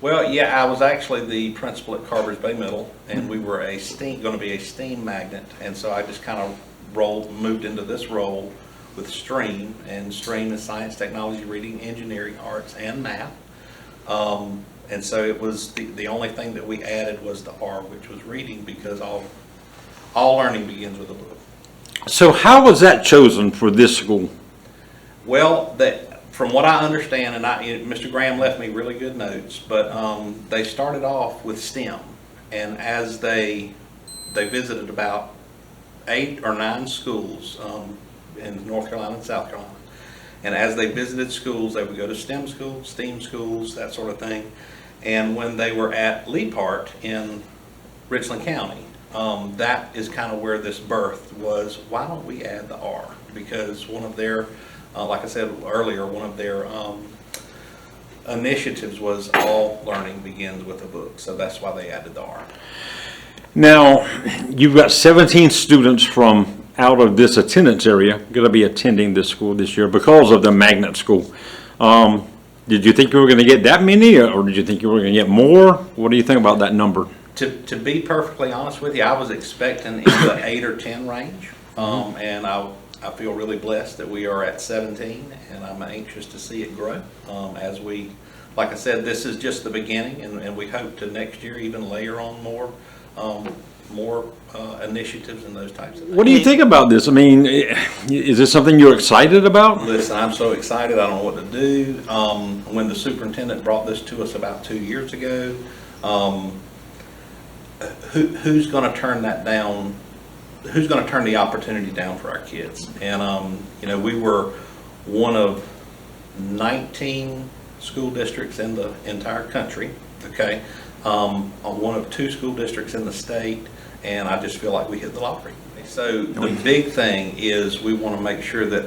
Well, yeah, I was actually the principal at Carver's Bay Middle, and we were going to be a STEAM magnet, and so I just kind of moved into this role with STREAM, and STREAM is science, technology, reading, engineering, arts, and math. And so it was the only thing that we added was the R, which was reading, because all learning begins with a book. So how was that chosen for this school? Well, from what I understand, and Mr. Graham left me really good notes, but they started off with STEM, and as they visited about 8 or 9 schools in North Carolina and South Carolina, and as they visited schools, they would go to STEM schools, STEAM schools, that sort of thing. And when they were at Leapart in Richland County, that is kind of where this birth was. Why don't we add the R? Because one of their, like I said earlier, one of their initiatives was all learning begins with a book. So that's why they added the R. Now, you've got 17 students from out of this attendance area going to be attending this school this year because of the magnet school. Did you think you were going to get that many, or did you think you were going to get more? What do you think about that number? To be perfectly honest with you, I was expecting in the 8 or 10 range, and I feel really blessed that we are at 17, and I'm anxious to see it grow as we, like I said, this is just the beginning, and we hope to next year even layer on more initiatives and those types of things. What do you think about this? I mean, is this something you're excited about? Listen, I'm so excited, I don't know what to do. When the superintendent brought this to us about 2 years ago, who's going to turn that down? Who's going to turn the opportunity down for our kids? And we were one of 19 school districts in the entire country, okay? One of 2 school districts in the state, and I just feel like we hit the lottery. So the big thing is we want to make sure that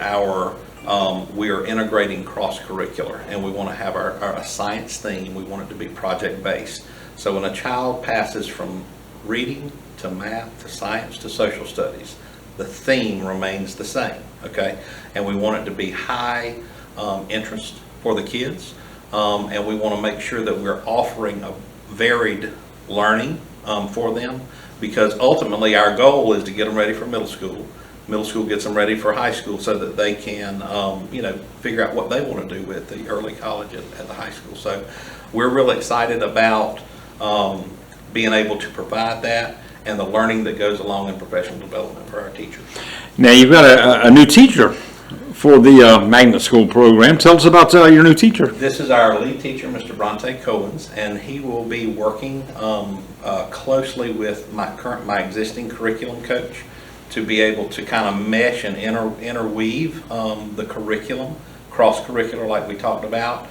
we are integrating cross-curricular, and we want to have our science theme. We want it to be project-based. So when a child passes from reading to math to science to social studies, the theme remains the same, okay? And we want it to be high interest for the kids, and we want to make sure that we're offering a varied learning for them, because ultimately our goal is to get them ready for middle school. Middle school gets them ready for high school so that they can figure out what they want to do with the early college at the high school. So we're really excited about being able to provide that and the learning that goes along in professional development for our teachers. Now, you've got a new teacher for the magnet school program. Tell us about your new teacher. This is our lead teacher, Mr. Bronte Cohens, and he will be working closely with my existing curriculum coach to be able to kind of mesh and interweave the curriculum, cross-curricular like we talked about.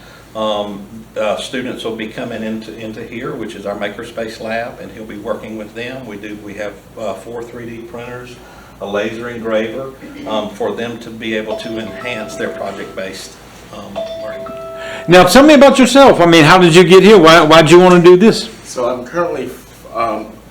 Students will be coming into here, which is our Makerspace lab, and he'll be working with them. We have 4 3D printers, a laser engraver, for them to be able to enhance their project-based learning. Now, tell me about yourself. I mean, how did you get here? Why'd you want to do this? So I'm currently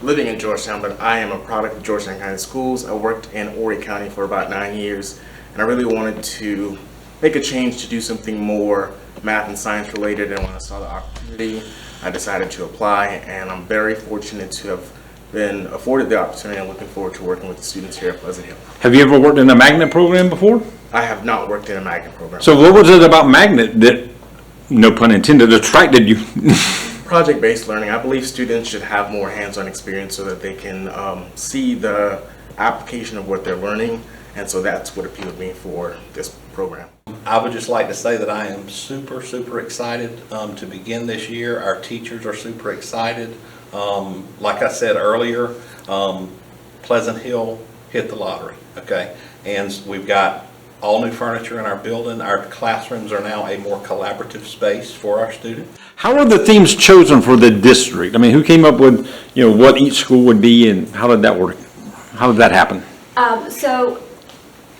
living in Georgetown, but I am a product of Georgetown County Schools. I worked in Horry County for about 9 years, and I really wanted to make a change to do something more math and science related, and when I saw the opportunity, I decided to apply, and I'm very fortunate to have been afforded the opportunity. I'm looking forward to working with the students here at Pleasant Hill. Have you ever worked in a magnet program before? I have not worked in a magnet program. So what was it about magnet that, no pun intended, attracted you? Project-based learning. I believe students should have more hands-on experience so that they can see the application of what they're learning, and so that's what appealed to me for this program. I would just like to say that I am super, super excited to begin this year. Our teachers are super excited. Like I said earlier, Pleasant Hill hit the lottery, okay? And we've got all new furniture in our building. Our classrooms are now a more collaborative space for our students. How are the themes chosen for the district? I mean, who came up with, what each school would be, and how did that work? How did that happen? So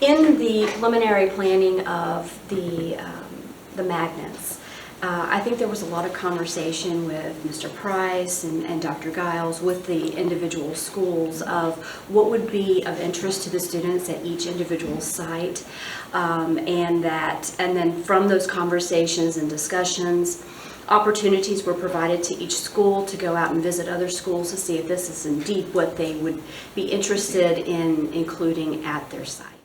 in the preliminary planning of the magnets, I think there was a lot of conversation with Mr. Price and Dr. Giles with the individual schools of what would be of interest to the students at each individual site, and then from those conversations and discussions, Opportunities were provided to each school to go out and visit other schools to see if this is indeed what they would be interested in including at their site.